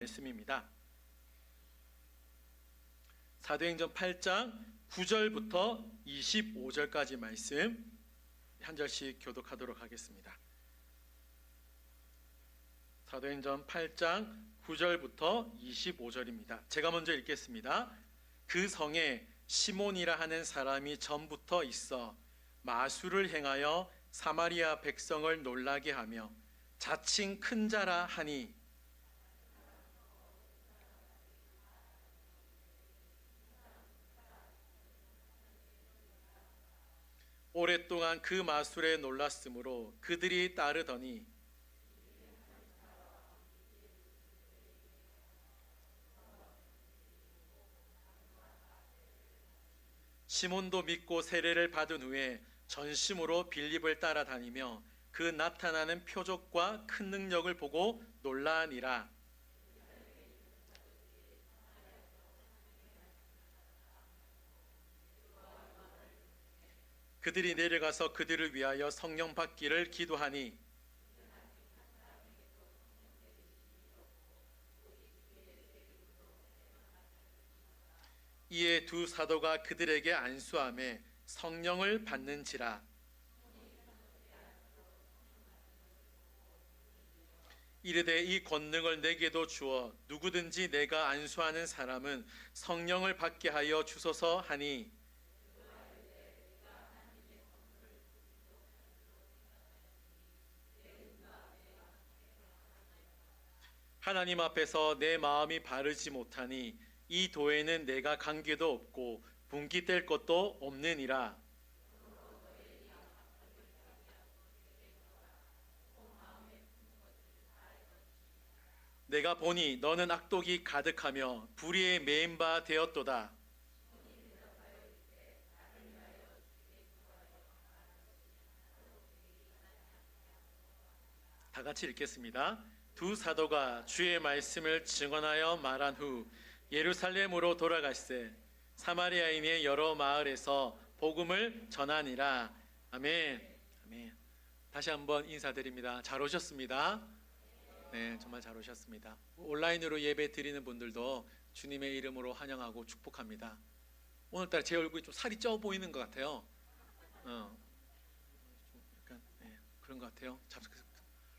말씀입니다. 사도행전 8장 9절부터 25절까지 말씀 한 절씩 교독하도록 하겠습니다. 사도행전 8장 9절부터 25절입니다. 제가 먼저 읽겠습니다. 그 성에 시몬이라 하는 사람이 전부터 있어 마술을 행하여 사마리아 백성을 놀라게 하며 자칭 큰 자라 하니 오랫동안 그 마술에 놀랐으므로 그들이 따르더니 시몬도 믿고 세례를 받은 후에 전심으로 빌립을 따라다니며 그 나타나는 표적과 큰 능력을 보고 놀라니라. 그들이 내려가서 그들을 위하여 성령 받기를 기도하니 이에 두 사도가 그들에게 안수하매 성령을 받는지라. 이르되 이 권능을 내게도 주어 누구든지 내가 안수하는 사람은 성령을 받게 하여 주소서 하니 하나님 앞에서 내 마음이 바르지 못하니 이 도에는 내가 관계도 없고 분깃될 것도 없느니라. 내가 보니 너는 악독이 가득하며 불의에 매인 바 되었도다. 다 같이 읽겠습니다. 두 사도가 주의 말씀을 증언하여 말한 후 예루살렘으로 돌아갈새 사마리아인의 여러 마을에서 복음을 전하니라. 아멘. 아멘. 다시 한번 인사드립니다. 잘 오셨습니다. 네, 정말 잘 오셨습니다. 온라인으로 예배 드리는 분들도 주님의 이름으로 환영하고 축복합니다. 오늘따라 제 얼굴이 좀 살이 쪄 보이는 것 같아요. 좀 약간 그런 것 같아요.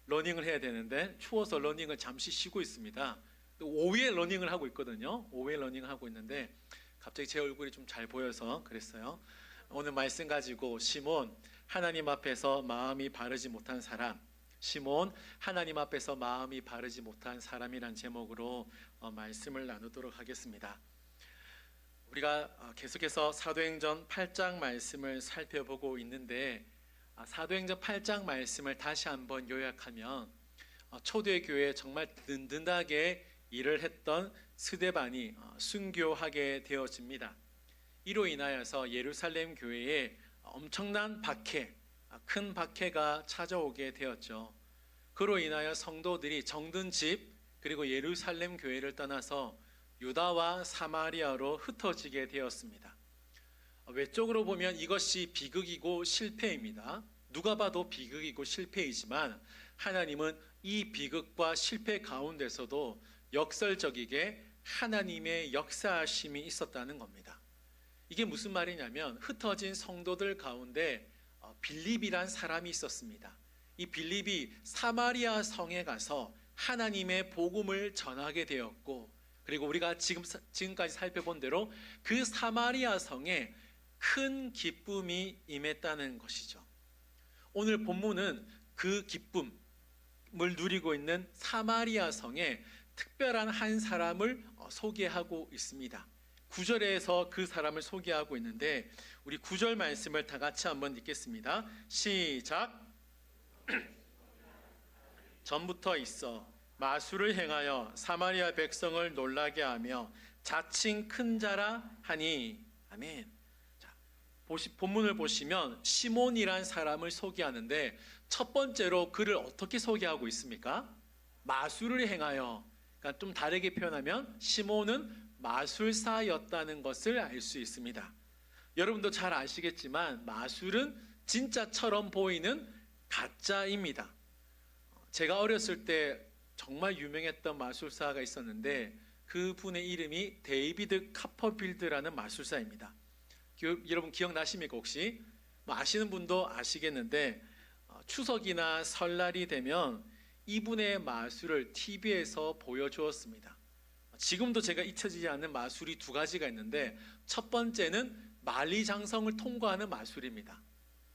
러닝을 해야 되는데 추워서 러닝을 잠시 쉬고 있습니다. 오후에 러닝을 하고 있거든요. 오후에 러닝을 하고 있는데 갑자기 제 얼굴이 좀 잘 보여서 그랬어요. 오늘 말씀 가지고 시몬 하나님 앞에서 마음이 바르지 못한 사람, 시몬 하나님 앞에서 마음이 바르지 못한 사람이란 제목으로 말씀을 나누도록 하겠습니다. 우리가 계속해서 사도행전 8장 말씀을 살펴보고 있는데 사도행전 8장 말씀을 다시 한번 요약하면 초대교회에 정말 든든하게 일을 했던 스데반이 순교하게 되어집니다. 이로 인하여서 예루살렘 교회에 엄청난 박해, 큰 박해가 찾아오게 되었죠. 그로 인하여 성도들이 정든 집 그리고 예루살렘 교회를 떠나서 유다와 사마리아로 흩어지게 되었습니다. 외적으로 보면 이것이 비극이고 실패입니다. 누가 봐도 비극이고 실패이지만 하나님은 이 비극과 실패 가운데서도 역설적이게 하나님의 역사하심이 있었다는 겁니다. 이게 무슨 말이냐면 흩어진 성도들 가운데 빌립이란 사람이 있었습니다. 이 빌립이 사마리아 성에 가서 하나님의 복음을 전하게 되었고 그리고 우리가 지금까지 살펴본 대로 그 사마리아 성에 큰 기쁨이 임했다는 것이죠. 오늘 본문은 그 기쁨을 누리고 있는 사마리아 성에 특별한 한 사람을 소개하고 있습니다. 9절에서 그 사람을 소개하고 있는데 우리 9절 말씀을 다 같이 한번 읽겠습니다. 시작. 전부터 있어 마술을 행하여 사마리아 백성을 놀라게 하며 자칭 큰 자라 하니. 아멘. 자, 본문을 보시면 시몬이란 사람을 소개하는데 첫 번째로 그를 어떻게 소개하고 있습니까? 마술을 행하여. 그러니까 좀 다르게 표현하면 시몬은 마술사였다는 것을 알 수 있습니다. 여러분도 잘 아시겠지만 마술은 진짜처럼 보이는 가짜입니다. 제가 어렸을 때 정말 유명했던 마술사가 있었는데 그분의 이름이 데이비드 카퍼필드라는 마술사입니다. 여러분 기억나십니까? 혹시 아시는 분도 아시겠는데 추석이나 설날이 되면 이분의 마술을 TV에서 보여주었습니다. 지금도 제가 잊혀지지 않는 마술이 두 가지가 있는데 첫 번째는 만리장성을 통과하는 마술입니다.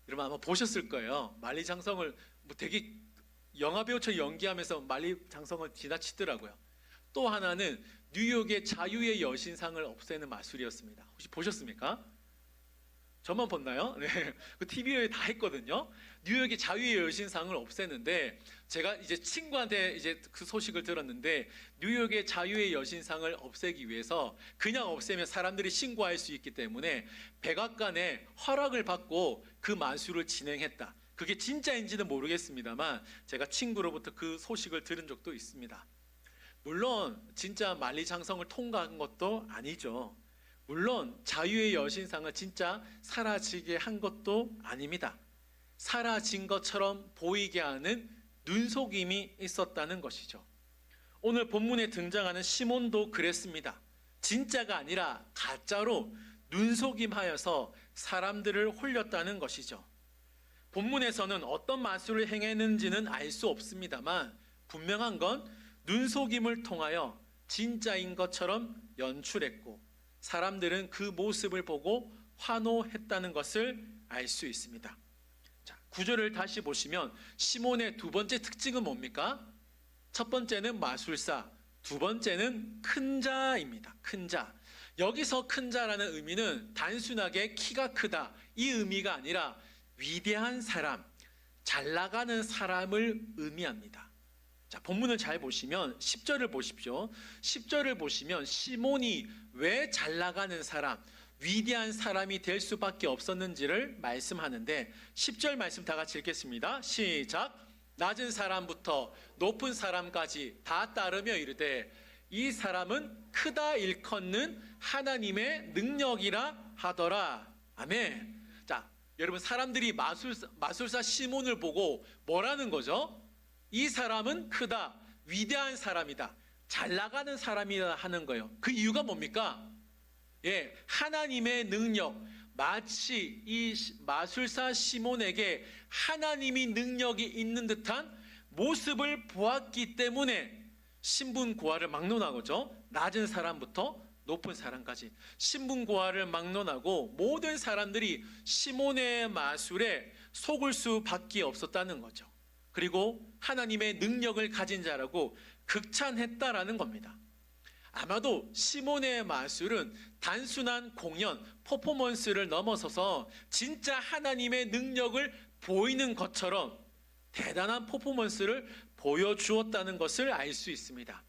여러분 아마 보셨을 거예요. 만리장성을 되게 영화배우처럼 연기하면서 만리장성을 지나치더라고요. 또 하나는 뉴욕의 자유의 여신상을 없애는 마술이었습니다. 혹시 보셨습니까? 저만 봤나요? 네, 그 TV에 다 했거든요. 뉴욕의 자유의 여신상을 없애는데 제가 이제 친구한테 이제 그 소식을 들었는데 뉴욕의 자유의 여신상을 없애기 위해서 그냥 없애면 사람들이 신고할 수 있기 때문에 백악관에 허락을 받고 그 마술을 진행했다. 그게 진짜인지는 모르겠습니다만 제가 친구로부터 그 소식을 들은 적도 있습니다. 물론 진짜 만리장성을 통과한 것도 아니죠. 물론 자유의 여신상을 진짜 사라지게 한 것도 아닙니다. 사라진 것처럼 보이게 하는 눈속임이 있었다는 것이죠. 오늘 본문에 등장하는 시몬도 그랬습니다. 진짜가 아니라 가짜로 눈속임하여서 사람들을 홀렸다는 것이죠. 본문에서는 어떤 마술을 행했는지는 알 수 없습니다만 분명한 건 눈속임을 통하여 진짜인 것처럼 연출했고 사람들은 그 모습을 보고 환호했다는 것을 알 수 있습니다. 자, 구절을 다시 보시면 시몬의 두 번째 특징은 뭡니까? 첫 번째는 마술사, 두 번째는 큰 자입니다. 큰 자. 여기서 큰 자라는 의미는 단순하게 키가 크다 이 의미가 아니라 위대한 사람, 잘 나가는 사람을 의미합니다. 자, 본문을 잘 보시면 10절을 보십시오. 10절을 보시면 시몬이 왜 잘 나가는 사람, 위대한 사람이 될 수밖에 없었는지를 말씀하는데 10절 말씀 다 같이 읽겠습니다. 시작. 낮은 사람부터 높은 사람까지 다 따르며 이르되 이 사람은 크다 일컫는 하나님의 능력이라 하더라. 아멘. 자, 여러분 사람들이 마술사 시몬을 보고 뭐라는 거죠? 이 사람은 크다, 위대한 사람이다, 잘 나가는 사람이다 하는 거예요. 그 이유가 뭡니까? 예, 하나님의 능력, 마치 이 마술사 시몬에게 하나님이 능력이 있는 듯한 모습을 보았기 때문에 신분고하를 막론하고죠. 낮은 사람부터 높은 사람까지 신분고하를 막론하고 모든 사람들이 시몬의 마술에 속을 수밖에 없었다는 거죠. 그리고 하나님의 능력을 가진 자라고 극찬했다라는 겁니다. 아마도 시몬의 마술은 단순한 공연, 퍼포먼스를 넘어서서 진짜 하나님의 능력을 보이는 것처럼 대단한 퍼포먼스를 보여주었다는 것을 알 수 있습니다.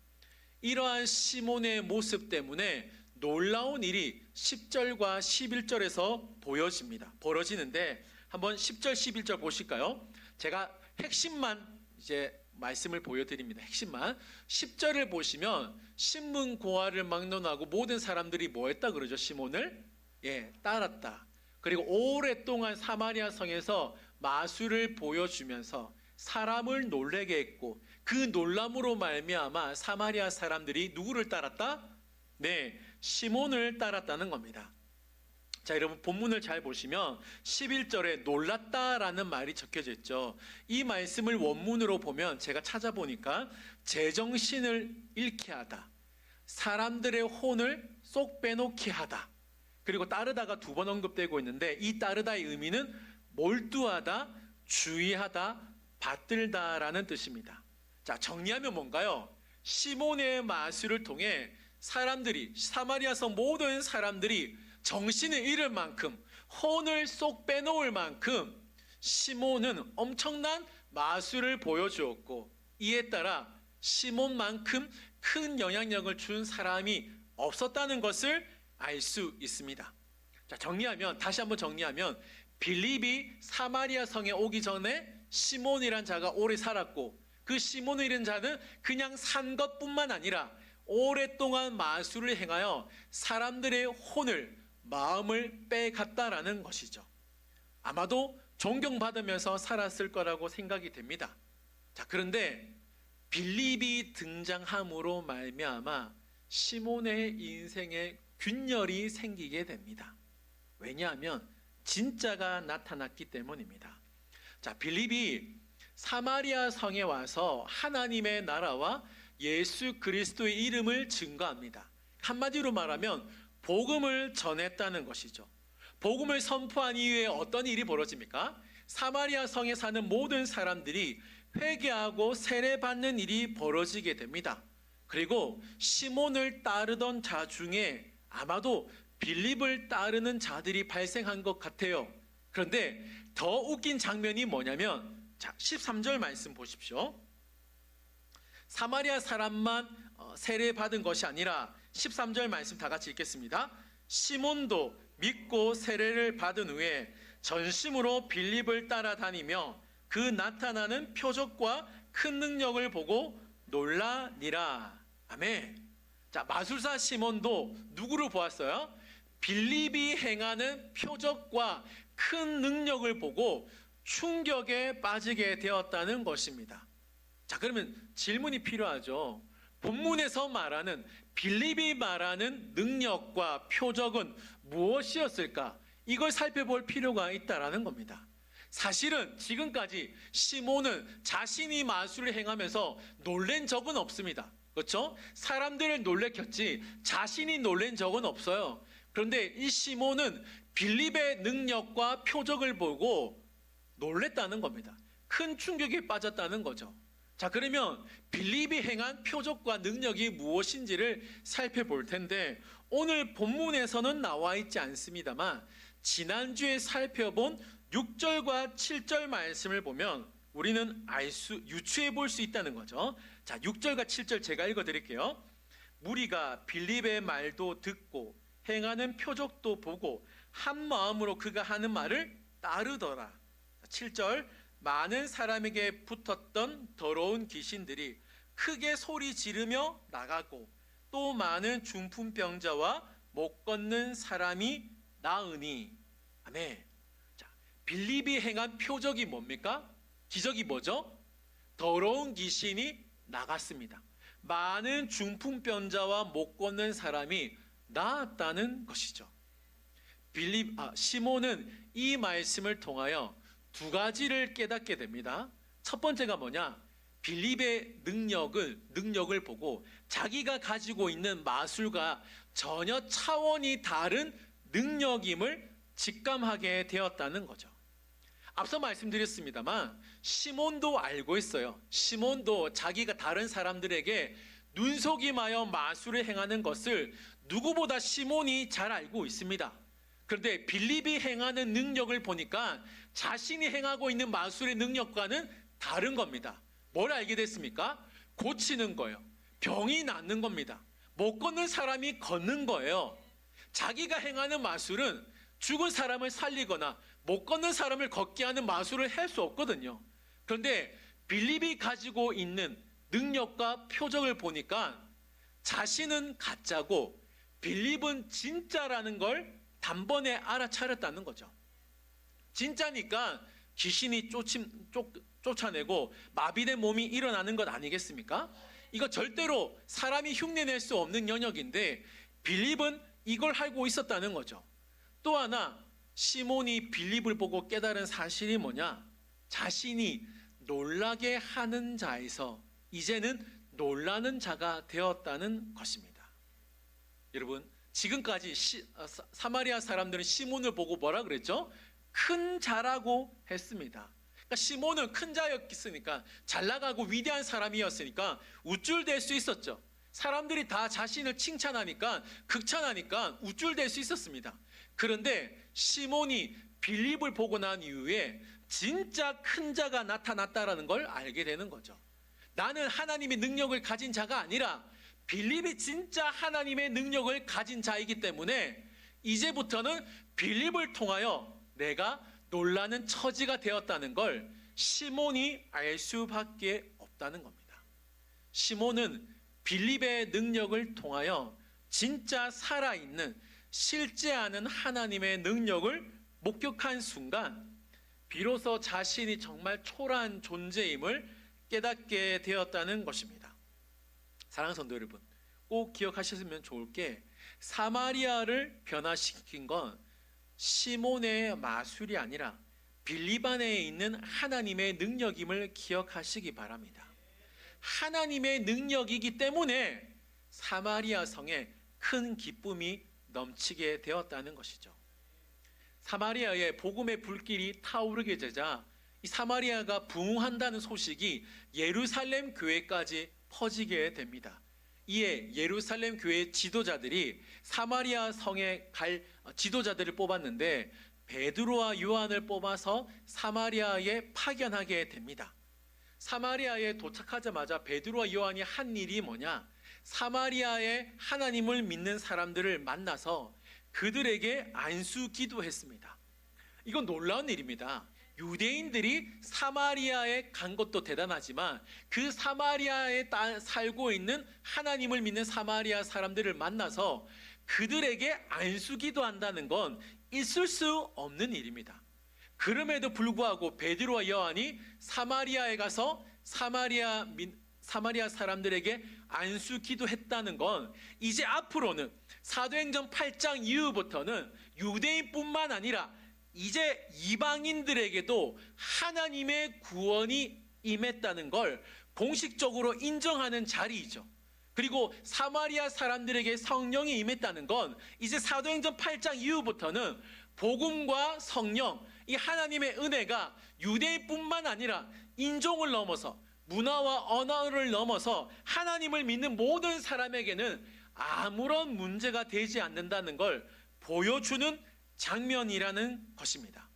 이러한 시몬의 모습 때문에 놀라운 일이 10절과 11절에서 벌어지는데 한번 10절, 11절 보실까요? 제가 핵심만 이제 말씀을 보여드립니다. 핵심만 10절을 보시면 신문고하를 막론하고 모든 사람들이 뭐 했다 그러죠? 시몬을 따랐다. 그리고 오랫동안 사마리아 성에서 마술을 보여주면서 사람을 놀래게 했고 그 놀람으로 말미암아 사마리아 사람들이 누구를 따랐다? 네, 시몬을 따랐다는 겁니다. 자, 여러분 본문을 잘 보시면 11절에 놀랐다라는 말이 적혀져 있죠. 이 말씀을 원문으로 보면 제가 찾아보니까 제정신을 잃게 하다, 사람들의 혼을 쏙 빼놓게 하다, 그리고 따르다가 두 번 언급되고 있는데 이 따르다의 의미는 몰두하다, 주의하다, 받들다라는 뜻입니다. 자, 정리하면 뭔가요? 시몬의 마술을 통해 사람들이, 사마리아성 모든 사람들이 정신을 잃을 만큼, 혼을 쏙 빼놓을 만큼 시몬은 엄청난 마술을 보여주었고 이에 따라 시몬만큼 큰 영향력을 준 사람이 없었다는 것을 알 수 있습니다. 자, 다시 한번 정리하면 빌립이 사마리아 성에 오기 전에 시몬이란 자가 오래 살았고 그 시몬이라는 자는 그냥 산 것뿐만 아니라 오랫동안 마술을 행하여 사람들의 혼을, 마음을 빼갔다라는 것이죠. 아마도 존경받으면서 살았을 거라고 생각이 됩니다. 자, 그런데 빌립이 등장함으로 말미암아 시몬의 인생에 균열이 생기게 됩니다. 왜냐하면 진짜가 나타났기 때문입니다. 자, 빌립이 사마리아 성에 와서 하나님의 나라와 예수 그리스도의 이름을 증거합니다. 한마디로 말하면 복음을 전했다는 것이죠. 복음을 선포한 이후에 어떤 일이 벌어집니까? 사마리아 성에 사는 모든 사람들이 회개하고 세례받는 일이 벌어지게 됩니다. 그리고 시몬을 따르던 자 중에 아마도 빌립을 따르는 자들이 발생한 것 같아요. 그런데 더 웃긴 장면이 뭐냐면, 자, 13절 말씀 보십시오. 사마리아 사람만 세례받은 것이 아니라 13절 말씀 다 같이 읽겠습니다. 시몬도 믿고 세례를 받은 후에 전심으로 빌립을 따라다니며 그 나타나는 표적과 큰 능력을 보고 놀라니라. 아멘. 자, 마술사 시몬도 누구를 보았어요? 빌립이 행하는 표적과 큰 능력을 보고 충격에 빠지게 되었다는 것입니다. 자, 그러면 질문이 필요하죠. 본문에서 말하는 빌립이 말하는 능력과 표적은 무엇이었을까? 이걸 살펴볼 필요가 있다라는 겁니다. 사실은 지금까지 시몬은 자신이 마술을 행하면서 놀란 적은 없습니다. 그렇죠? 사람들을 놀래켰지 자신이 놀란 적은 없어요. 그런데 이 시몬은 빌립의 능력과 표적을 보고 놀랬다는 겁니다. 큰 충격에 빠졌다는 거죠. 자, 그러면 빌립이 행한 표적과 능력이 무엇인지를 살펴볼 텐데, 오늘 본문에서는 나와 있지 않습니다만 지난주에 살펴본 6절과 7절 말씀을 보면 우리는 유추해 볼 수 있다는 거죠. 자, 6절과 7절 제가 읽어 드릴게요. 무리가 빌립의 말도 듣고 행하는 표적도 보고 한 마음으로 그가 하는 말을 따르더라. 7절, 많은 사람에게 붙었던 더러운 귀신들이 크게 소리 지르며 나가고 또 많은 중풍병자와 못 걷는 사람이 나으니. 아멘. 자, 빌립이 행한 표적이 뭡니까? 기적이 뭐죠? 더러운 귀신이 나갔습니다. 많은 중풍병자와 못 걷는 사람이 나았다는 것이죠. 시몬은 이 말씀을 통하여 두 가지를 깨닫게 됩니다. 첫 번째가 뭐냐? 빌립의 능력을 보고 자기가 가지고 있는 마술과 전혀 차원이 다른 능력임을 직감하게 되었다는 거죠. 앞서 말씀드렸습니다만 시몬도 알고 있어요. 시몬도 자기가 다른 사람들에게 눈속임하여 마술을 행하는 것을 누구보다 시몬이 잘 알고 있습니다. 그런데 빌립이 행하는 능력을 보니까 자신이 행하고 있는 마술의 능력과는 다른 겁니다. 뭘 알게 됐습니까? 고치는 거예요. 병이 낫는 겁니다. 못 걷는 사람이 걷는 거예요. 자기가 행하는 마술은 죽은 사람을 살리거나 못 걷는 사람을 걷게 하는 마술을 할 수 없거든요. 그런데 빌립이 가지고 있는 능력과 표적을 보니까 자신은 가짜고 빌립은 진짜라는 걸 단번에 알아차렸다는 거죠. 진짜니까 귀신이 쫓아내고 마비된 몸이 일어나는 것 아니겠습니까? 이거 절대로 사람이 흉내낼 수 없는 영역인데 빌립은 이걸 알고 있었다는 거죠. 또 하나, 시몬이 빌립을 보고 깨달은 사실이 뭐냐? 자신이 놀라게 하는 자에서 이제는 놀라는 자가 되었다는 것입니다. 여러분, 지금까지 사마리아 사람들은 시몬을 보고 뭐라 그랬죠? 큰 자라고 했습니다. 그러니까 시몬은 큰 자였으니까, 잘 나가고 위대한 사람이었으니까 우쭐댈 수 있었죠. 사람들이 다 자신을 칭찬하니까, 극찬하니까 우쭐댈 수 있었습니다. 그런데 시몬이 빌립을 보고 난 이후에 진짜 큰 자가 나타났다라는 걸 알게 되는 거죠. 나는 하나님의 능력을 가진 자가 아니라 빌립이 진짜 하나님의 능력을 가진 자이기 때문에 이제부터는 빌립을 통하여 내가 놀라는 처지가 되었다는 걸 시몬이 알 수밖에 없다는 겁니다. 시몬은 빌립의 능력을 통하여 진짜 살아있는 실제하는 하나님의 능력을 목격한 순간 비로소 자신이 정말 초라한 존재임을 깨닫게 되었다는 것입니다. 사랑하는 성도 여러분, 꼭 기억하셨으면 좋을 게 사마리아를 변화시킨 건 시몬의 마술이 아니라 빌립안에 있는 하나님의 능력임을 기억하시기 바랍니다. 하나님의 능력이기 때문에 사마리아 성에 큰 기쁨이 넘치게 되었다는 것이죠. 사마리아에 복음의 불길이 타오르게 되자 이 사마리아가 부흥한다는 소식이 예루살렘 교회까지 퍼지게 됩니다. 이에 예루살렘 교회 지도자들이 사마리아 성에 갈 지도자들을 뽑았는데 베드로와 요한을 뽑아서 사마리아에 파견하게 됩니다. 사마리아에 도착하자마자 베드로와 요한이 한 일이 뭐냐? 사마리아에 하나님을 믿는 사람들을 만나서 그들에게 안수 기도했습니다. 이건 놀라운 일입니다. 유대인들이 사마리아에 간 것도 대단하지만 그 사마리아에 살고 있는 하나님을 믿는 사마리아 사람들을 만나서 그들에게 안수 기도한다는 건 있을 수 없는 일입니다. 그럼에도 불구하고 베드로와 요한이 사마리아에 가서 사마리아 사람들에게 안수 기도했다는 건 이제 앞으로는 사도행전 8장 이후부터는 유대인뿐만 아니라 이제 이방인들에게도 하나님의 구원이 임했다는 걸 공식적으로 인정하는 자리이죠. 그리고 사마리아 사람들에게 성령이 임했다는 건 이제 사도행전 8장 이후부터는 복음과 성령, 이 하나님의 은혜가 유대인뿐만 아니라 인종을 넘어서 문화와 언어를 넘어서 하나님을 믿는 모든 사람에게는 아무런 문제가 되지 않는다는 걸 보여주는 장면이라는 것입니다.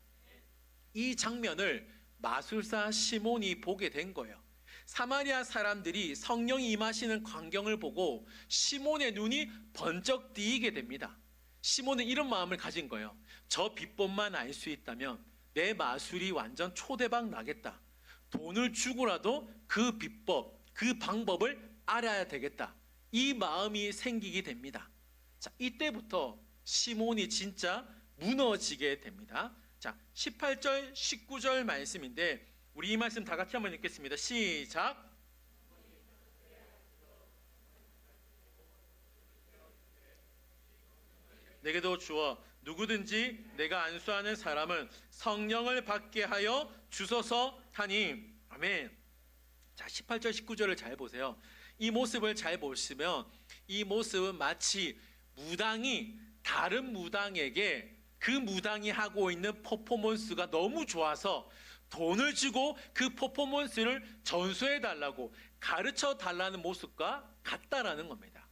이 장면을 마술사 시몬이 보게 된 거예요. 사마리아 사람들이 성령이 임하시는 광경을 보고 시몬의 눈이 번쩍 띄게 됩니다. 시몬은 이런 마음을 가진 거예요. 저 비법만 알 수 있다면 내 마술이 완전 초대박 나겠다. 돈을 주고라도 그 비법, 그 방법을 알아야 되겠다. 이 마음이 생기게 됩니다. 자, 이때부터 시몬이 진짜 무너지게 됩니다. 자, 18절, 19절 말씀인데 우리 이 말씀 다 같이 한번 읽겠습니다. 시작. 내게도 주어 누구든지 내가 안수하는 사람은 성령을 받게 하여 주소서 하니. 아멘. 자, 18절 19절을 잘 보세요. 이 모습을 잘 보시면 이 모습은 마치 무당이 다른 무당에게 그 무당이 하고 있는 퍼포먼스가 너무 좋아서 돈을 주고 그 퍼포먼스를 전수해 달라고 가르쳐 달라는 모습과 같다라는 겁니다.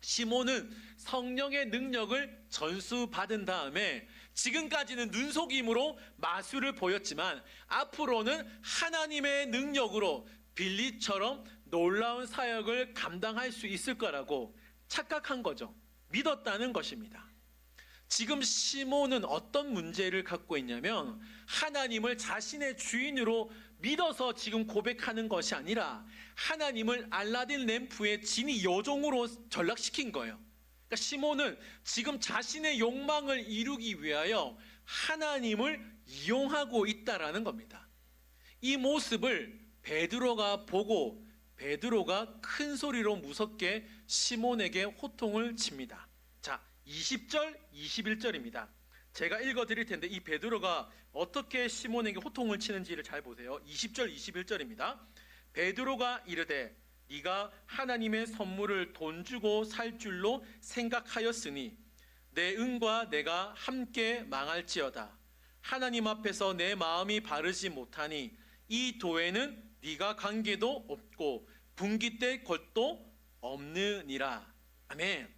시몬은 성령의 능력을 전수받은 다음에 지금까지는 눈속임으로 마술을 보였지만 앞으로는 하나님의 능력으로 빌립처럼 놀라운 사역을 감당할 수 있을 거라고 착각한 거죠. 믿었다는 것입니다. 지금 시몬은 어떤 문제를 갖고 있냐면 하나님을 자신의 주인으로 믿어서 지금 고백하는 것이 아니라 하나님을 알라딘 램프의 지니 여종으로 전락시킨 거예요. 그러니까 시몬은 지금 자신의 욕망을 이루기 위하여 하나님을 이용하고 있다라는 겁니다. 이 모습을 베드로가 보고 베드로가 큰 소리로 무섭게 시몬에게 호통을 칩니다. 자, 20절, 21절입니다. 제가 읽어드릴 텐데 이 베드로가 어떻게 시몬에게 호통을 치는지를 잘 보세요. 20절, 21절입니다. 베드로가 이르되 네가 하나님의 선물을 돈 주고 살 줄로 생각하였으니 내 은과 내가 함께 망할지어다. 하나님 앞에서 내 마음이 바르지 못하니 이 도에는 네가 관계도 없고 분깃될 것도 없느니라. 아멘.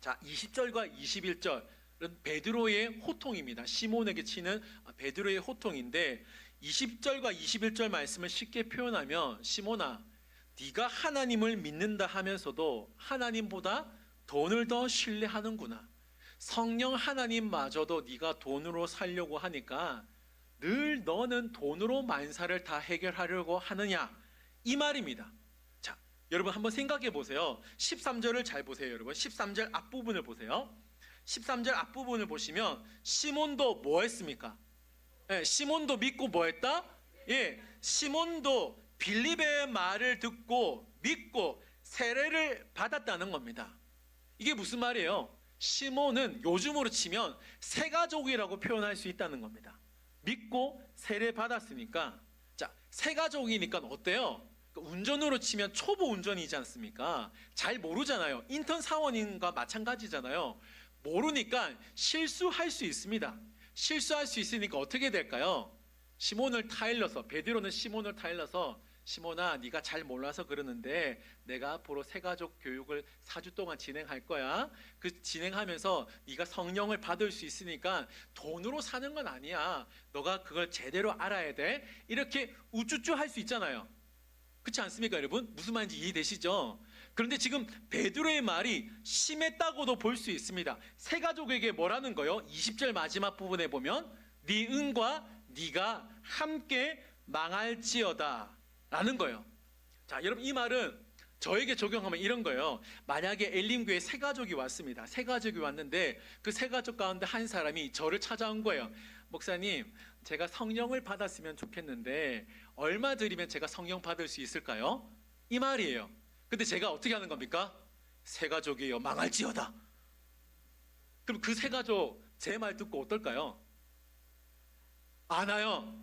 자, 20절과 21절은 베드로의 호통입니다. 시몬에게 치는 베드로의 호통인데 20절과 21절 말씀을 쉽게 표현하면 시몬아, 네가 하나님을 믿는다 하면서도 하나님보다 돈을 더 신뢰하는구나. 성령 하나님마저도 네가 돈으로 살려고 하니까 늘 너는 돈으로 만사를 다 해결하려고 하느냐, 이 말입니다. 자, 여러분 한번 생각해 보세요. 13절을 잘 보세요. 여러분 13절 앞부분을 보세요. 13절 앞부분을 보시면 시몬도 뭐 했습니까? 네, 시몬도 믿고 뭐 했다? 예, 시몬도 빌립의 말을 듣고 믿고 세례를 받았다는 겁니다. 이게 무슨 말이에요? 시몬은 요즘으로 치면 새가족이라고 표현할 수 있다는 겁니다. 믿고 세례 받았으니까, 자, 새가족이니까 어때요? 운전으로 치면 초보 운전이지 않습니까? 잘 모르잖아요. 인턴 사원인과 마찬가지잖아요. 모르니까 실수할 수 있습니다. 실수할 수 있으니까 어떻게 될까요? 시몬을 타일러서, 베드로는 시몬을 타일러서, 시몬아, 네가 잘 몰라서 그러는데 내가 앞으로 새가족 교육을 4주 동안 진행할 거야. 그 진행하면서 네가 성령을 받을 수 있으니까 돈으로 사는 건 아니야. 너가 그걸 제대로 알아야 돼. 이렇게 우쭈쭈 할 수 있잖아요. 그렇지 않습니까, 여러분? 무슨 말인지 이해되시죠? 그런데 지금 베드로의 말이 심했다고도 볼 수 있습니다. 새가족에게 뭐라는 거요? 20절 마지막 부분에 보면 네 은과 네가 함께 망할지어다 라는 거예요. 자, 여러분, 이 말은 저에게 적용하면 이런 거예요. 만약에 엘림교회 새가족이 왔습니다. 새가족이 왔는데 그 새가족 가운데 한 사람이 저를 찾아온 거예요. 목사님, 제가 성령을 받았으면 좋겠는데 얼마 드리면 제가 성령 받을 수 있을까요? 이 말이에요. 근데 제가 어떻게 하는 겁니까? 새가족이요, 망할지어다. 그럼 그 새가족 제 말 듣고 어떨까요? 안 와요.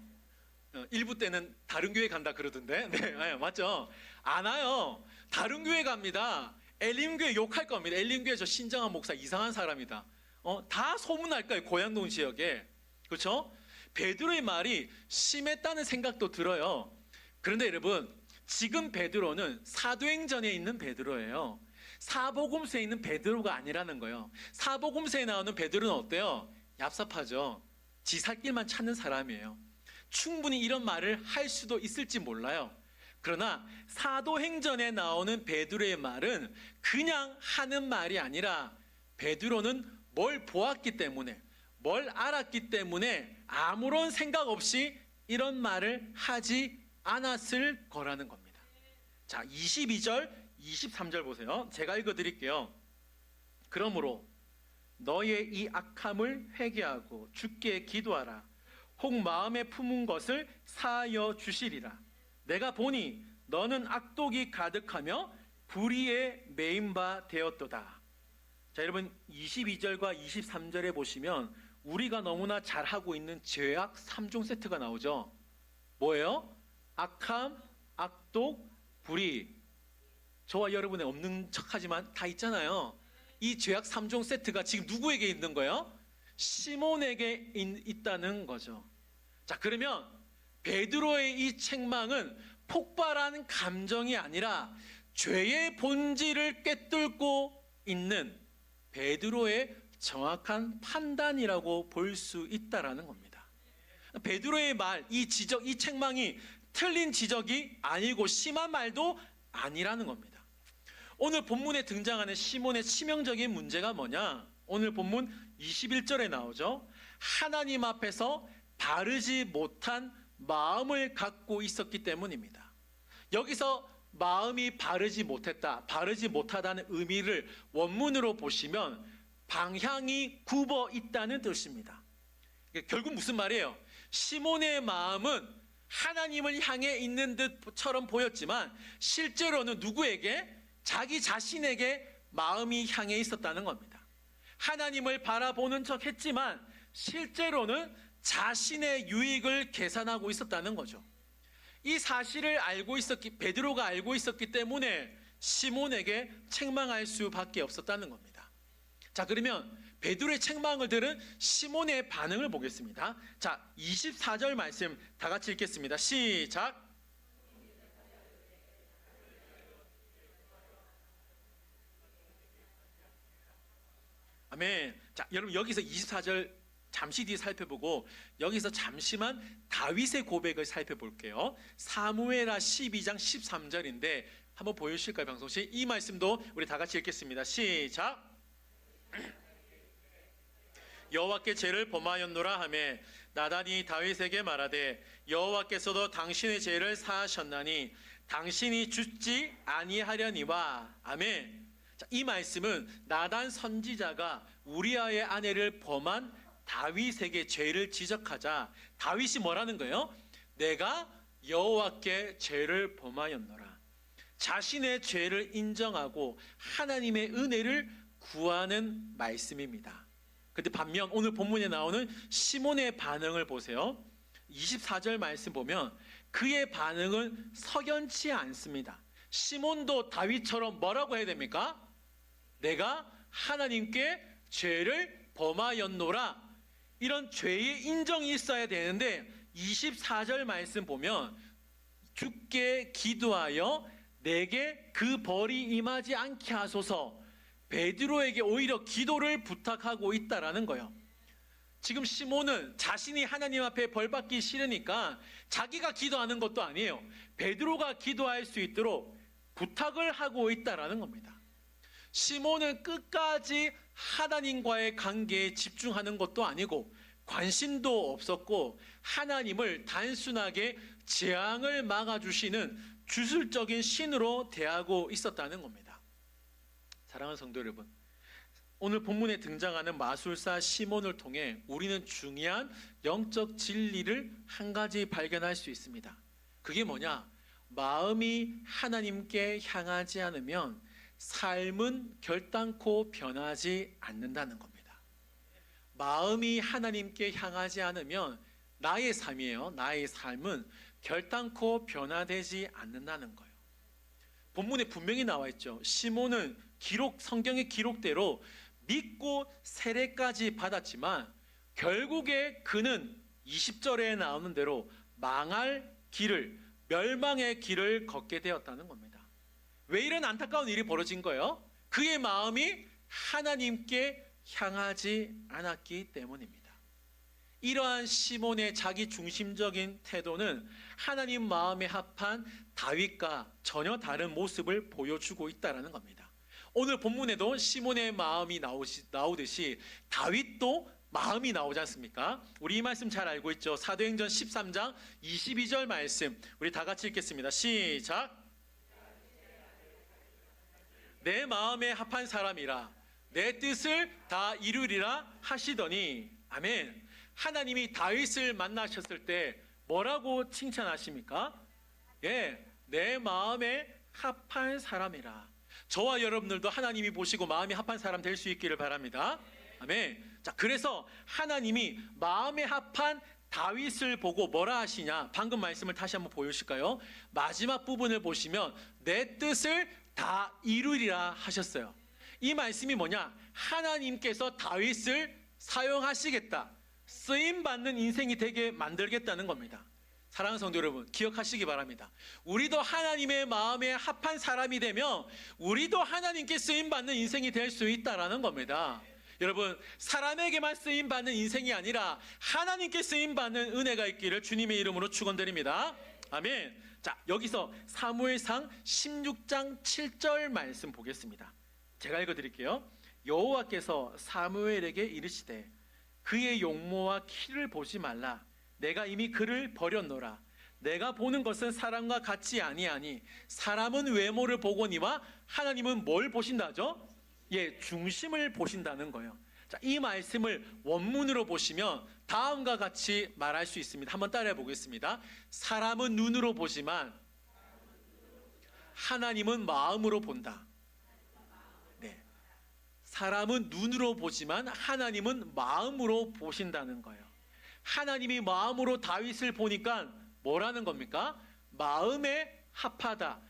일부 때는 다른 교회 간다 그러던데. 네, 맞죠? 안 와요. 다른 교회 갑니다. 엘림교회 욕할 겁니다. 엘림교회 저 신정한 목사 이상한 사람이다. 다 소문날 거예요. 고양동 지역에. 그렇죠? 베드로의 말이 심했다는 생각도 들어요. 그런데 여러분, 지금 베드로는 사도행전에 있는 베드로예요. 사복음서에 있는 베드로가 아니라는 거예요. 사복음서에 나오는 베드로는 어때요? 얍삽하죠. 지 살 길만 찾는 사람이에요. 충분히 이런 말을 할 수도 있을지 몰라요. 그러나 사도행전에 나오는 베드로의 말은 그냥 하는 말이 아니라 베드로는 뭘 보았기 때문에, 뭘 알았기 때문에 아무런 생각 없이 이런 말을 하지 않았을 거라는 겁니다. 자, 22절, 23절 보세요. 제가 읽어드릴게요. 그러므로 너의 이 악함을 회개하고 주께 기도하라. 혹 마음에 품은 것을 사하여 주시리라. 내가 보니 너는 악독이 가득하며 불의에 매인 바 되었도다. 자, 여러분, 22절과 23절에 보시면 우리가 너무나 잘하고 있는 죄악 3종 세트가 나오죠. 뭐예요? 악함, 악독, 불의. 저와 여러분에 없는 척하지만 다 있잖아요. 이 죄악 3종 세트가 지금 누구에게 있는 거예요? 시몬에게 있다는 거죠. 자, 그러면 베드로의 이 책망은 폭발한 감정이 아니라 죄의 본질을 꿰뚫고 있는 베드로의 정확한 판단이라고 볼 수 있다라는 겁니다. 베드로의 말, 이 지적, 이 책망이 틀린 지적이 아니고 심한 말도 아니라는 겁니다. 오늘 본문에 등장하는 시몬의 치명적인 문제가 뭐냐? 오늘 본문 21절에 나오죠. 하나님 앞에서 바르지 못한 마음을 갖고 있었기 때문입니다. 여기서 마음이 바르지 못했다, 바르지 못하다는 의미를 원문으로 보시면 방향이 굽어 있다는 뜻입니다. 결국 무슨 말이에요? 시몬의 마음은 하나님을 향해 있는 듯처럼 보였지만 실제로는 누구에게? 자기 자신에게 마음이 향해 있었다는 겁니다. 하나님을 바라보는 척 했지만 실제로는 자신의 유익을 계산하고 있었다는 거죠. 이 사실을 베드로가 알고 있었기 때문에 시몬에게 책망할 수밖에 없었다는 겁니다. 자, 그러면 베드로의 책망을 들은 시몬의 반응을 보겠습니다. 자, 24절 말씀 다 같이 읽겠습니다. 시작. 아멘. 자, 여러분, 여기서 24절 잠시 뒤에 살펴보고 여기서 잠시만 다윗의 고백을 살펴볼게요. 사무엘하 12장 13절인데 한번 보여주실까요, 방송씨? 이 말씀도 우리 다 같이 읽겠습니다. 시작. 여호와께 죄를 범하였노라 하매 나단이 다윗에게 말하되 여호와께서도 당신의 죄를 사하셨나니 당신이 죽지 아니하려니와. 아멘. 자, 이 말씀은 나단 선지자가 우리아의 아내를 범한 다윗에게 죄를 지적하자 다윗이 뭐라는 거예요? 내가 여호와께 죄를 범하였노라. 자신의 죄를 인정하고 하나님의 은혜를 구하는 말씀입니다. 근데 반면 오늘 본문에 나오는 시몬의 반응을 보세요. 24절 말씀 보면 그의 반응은 석연치 않습니다. 시몬도 다윗처럼 뭐라고 해야 됩니까? 내가 하나님께 죄를 범하였노라. 이런 죄의 인정이 있어야 되는데 24절 말씀 보면 주께 기도하여 내게 그 벌이 임하지 않게 하소서, 베드로에게 오히려 기도를 부탁하고 있다라는 거예요. 지금 시몬은 자신이 하나님 앞에 벌 받기 싫으니까 자기가 기도하는 것도 아니에요. 베드로가 기도할 수 있도록 부탁을 하고 있다라는 겁니다. 시몬은 끝까지 하나님과의 관계에 집중하는 것도 아니고 관심도 없었고 하나님을 단순하게 재앙을 막아주시는 주술적인 신으로 대하고 있었다는 겁니다. 사랑하는 성도 여러분, 오늘 본문에 등장하는 마술사 시몬을 통해 우리는 중요한 영적 진리를 한 가지 발견할 수 있습니다. 그게 뭐냐? 마음이 하나님께 향하지 않으면 삶은 결단코 변하지 않는다는 겁니다. 마음이 하나님께 향하지 않으면 나의 삶이에요. 나의 삶은 결단코 변화되지 않는다는 거예요. 본문에 분명히 나와 있죠. 시몬은 성경의 기록대로 믿고 세례까지 받았지만 결국에 그는 20절에 나오는 대로 망할 길을, 멸망의 길을 걷게 되었다는 겁니다. 왜 이런 안타까운 일이 벌어진 거예요? 그의 마음이 하나님께 향하지 않았기 때문입니다. 이러한 시몬의 자기 중심적인 태도는 하나님 마음에 합한 다윗과 전혀 다른 모습을 보여주고 있다는 겁니다. 오늘 본문에도 시몬의 마음이 나오듯이 다윗도 마음이 나오지 않습니까? 우리 이 말씀 잘 알고 있죠. 사도행전 13장 22절 말씀 우리 다 같이 읽겠습니다. 시작. 내 마음에 합한 사람이라 내 뜻을 다 이루리라 하시더니. 아멘. 하나님이 다윗을 만나셨을 때 뭐라고 칭찬하십니까? 예, 내 마음에 합한 사람이라. 저와 여러분들도 하나님이 보시고 마음이 합한 사람 될 수 있기를 바랍니다. 아멘. 자, 그래서 하나님이 마음에 합한 다윗을 보고 뭐라 하시냐? 방금 말씀을 다시 한번 보여주실까요? 마지막 부분을 보시면 내 뜻을 다 이루리라 하셨어요. 이 말씀이 뭐냐? 하나님께서 다윗을 사용하시겠다, 쓰임받는 인생이 되게 만들겠다는 겁니다. 사랑하는 성도 여러분, 기억하시기 바랍니다. 우리도 하나님의 마음에 합한 사람이 되면 우리도 하나님께 쓰임받는 인생이 될 수 있다는 겁니다. 여러분, 사람에게만 쓰임받는 인생이 아니라 하나님께 쓰임받는 은혜가 있기를 주님의 이름으로 축원드립니다. 아멘. 자, 여기서 사무엘상 16장 7절 말씀 보겠습니다. 제가 읽어드릴게요. 여호와께서 사무엘에게 이르시되 그의 용모와 키를 보지 말라. 내가 이미 그를 버렸노라. 내가 보는 것은 사람과 같지 아니하니 사람은 외모를 보거니와 하나님은 뭘 보신다죠? 예, 중심을 보신다는 거예요. 자, 이 말씀을 원문으로 보시면 다음과 같이 말할 수 있습니다. 한번 따라해 보겠습니다. 사람은 눈으로 보지만 하나님은 마음으로 본다. 네, 사람은 눈으로 보지만 하나님은 마음으로 보신다는 거예요. 하나님이 마음으로 다윗을 보니까 뭐라는 겁니까? 마음에 합하다,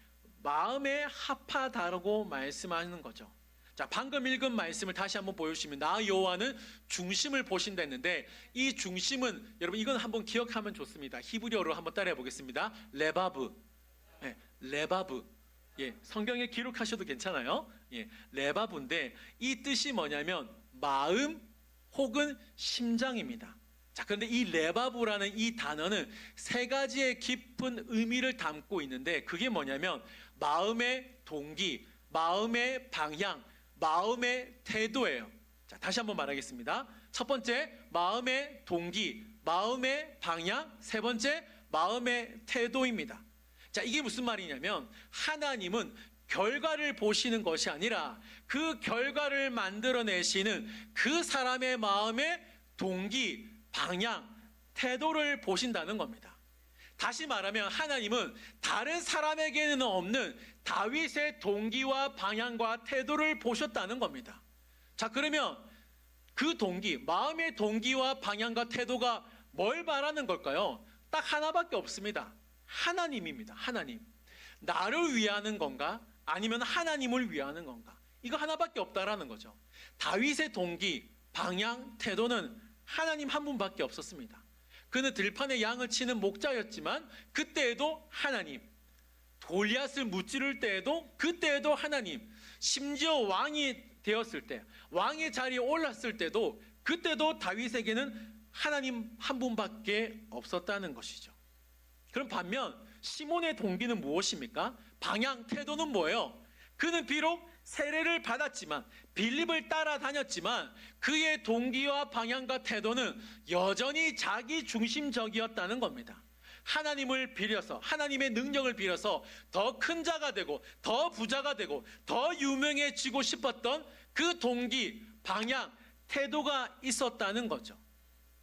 마음에 합하다라고 말씀하는 거죠. 자, 방금 읽은 말씀을 다시 한번 보여주시면 나 여호와는 중심을 보신다 했는데 이 중심은 여러분 이건 한번 기억하면 좋습니다. 히브리어로 한번 따라해 보겠습니다. 레바브. 네, 레바브. 예, 성경에 기록하셔도 괜찮아요. 예, 레바브인데 이 뜻이 뭐냐면 마음 혹은 심장입니다. 자, 그런데 이 레바브라는 이 단어는 세 가지의 깊은 의미를 담고 있는데 그게 뭐냐면 마음의 동기, 마음의 방향, 마음의 태도예요. 자, 다시 한번 말하겠습니다. 첫 번째, 마음의 동기, 마음의 방향. 세 번째, 마음의 태도입니다. 자, 이게 무슨 말이냐면 하나님은 결과를 보시는 것이 아니라 그 결과를 만들어내시는 그 사람의 마음의 동기, 방향, 태도를 보신다는 겁니다. 다시 말하면 하나님은 다른 사람에게는 없는 다윗의 동기와 방향과 태도를 보셨다는 겁니다. 자, 그러면 그 동기, 마음의 동기와 방향과 태도가 뭘 말하는 걸까요? 딱 하나밖에 없습니다. 하나님입니다. 하나님. 나를 위하는 건가? 아니면 하나님을 위하는 건가? 이거 하나밖에 없다라는 거죠. 다윗의 동기, 방향, 태도는 하나님 한 분밖에 없었습니다. 그는 들판에 양을 치는 목자였지만 그때에도 하나님, 골리앗을 무찌를 때에도 그때에도 하나님, 심지어 왕이 되었을 때, 왕의 자리에 올랐을 때도 그때도 다윗에게는 하나님 한 분밖에 없었다는 것이죠. 그럼 반면 시몬의 동기는 무엇입니까? 방향, 태도는 뭐예요? 그는 비록 세례를 받았지만, 빌립을 따라다녔지만 그의 동기와 방향과 태도는 여전히 자기 중심적이었다는 겁니다. 하나님을 빌어서, 하나님의 능력을 빌어서 더 큰 자가 되고 더 부자가 되고 더 유명해지고 싶었던 그 동기, 방향, 태도가 있었다는 거죠.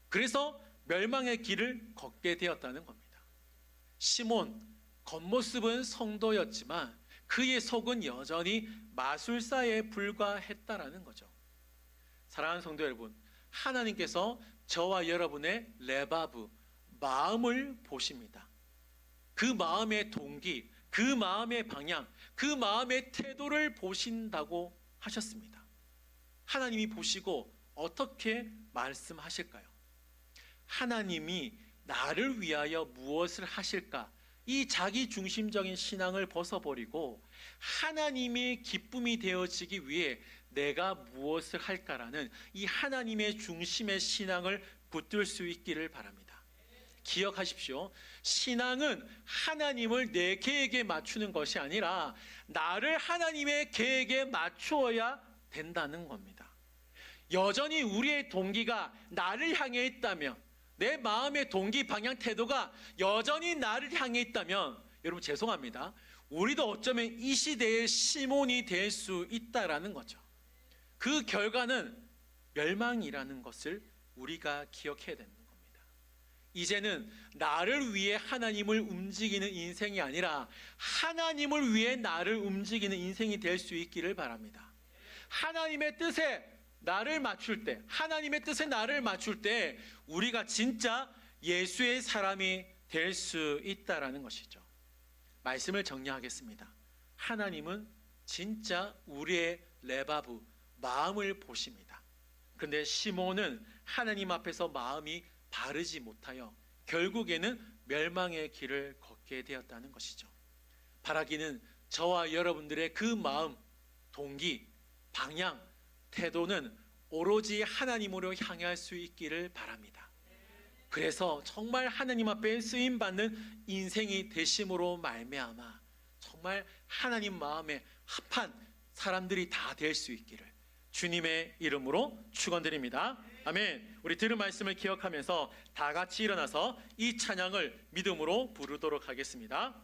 그래서 멸망의 길을 걷게 되었다는 겁니다. 시몬, 겉모습은 성도였지만 그의 속은 여전히 마술사에 불과했다라는 거죠. 사랑하는 성도 여러분, 하나님께서 저와 여러분의 레바브, 마음을 보십니다. 그 마음의 동기, 그 마음의 방향, 그 마음의 태도를 보신다고 하셨습니다. 하나님이 보시고 어떻게 말씀하실까요? 하나님이 나를 위하여 무엇을 하실까? 이 자기 중심적인 신앙을 벗어버리고 하나님의 기쁨이 되어지기 위해 내가 무엇을 할까라는 이 하나님의 중심의 신앙을 붙들 수 있기를 바랍니다. 기억하십시오. 신앙은 하나님을 내 계획에 맞추는 것이 아니라 나를 하나님의 계획에 맞추어야 된다는 겁니다. 여전히 우리의 동기가 나를 향해 있다면, 내 마음의 동기, 방향, 태도가 여전히 나를 향해 있다면, 여러분 죄송합니다, 우리도 어쩌면 이 시대의 시몬이 될 수 있다라는 거죠. 그 결과는 멸망이라는 것을 우리가 기억해야 되는 겁니다. 이제는 나를 위해 하나님을 움직이는 인생이 아니라 하나님을 위해 나를 움직이는 인생이 될 수 있기를 바랍니다. 하나님의 뜻에 나를 맞출 때, 하나님의 뜻에 나를 맞출 때 우리가 진짜 예수의 사람이 될 수 있다라는 것이죠. 말씀을 정리하겠습니다. 하나님은 진짜 우리의 레바브, 마음을 보십니다. 그런데 시몬은 하나님 앞에서 마음이 바르지 못하여 결국에는 멸망의 길을 걷게 되었다는 것이죠. 바라기는 저와 여러분들의 그 마음, 동기, 방향, 태도는 오로지 하나님으로 향할 수 있기를 바랍니다. 그래서 정말 하나님 앞에 쓰임받는 인생이 되심으로 말미암아 정말 하나님 마음에 합한 사람들이 다 될 수 있기를 주님의 이름으로 축원드립니다. 아멘. 우리 들은 말씀을 기억하면서 다 같이 일어나서 이 찬양을 믿음으로 부르도록 하겠습니다.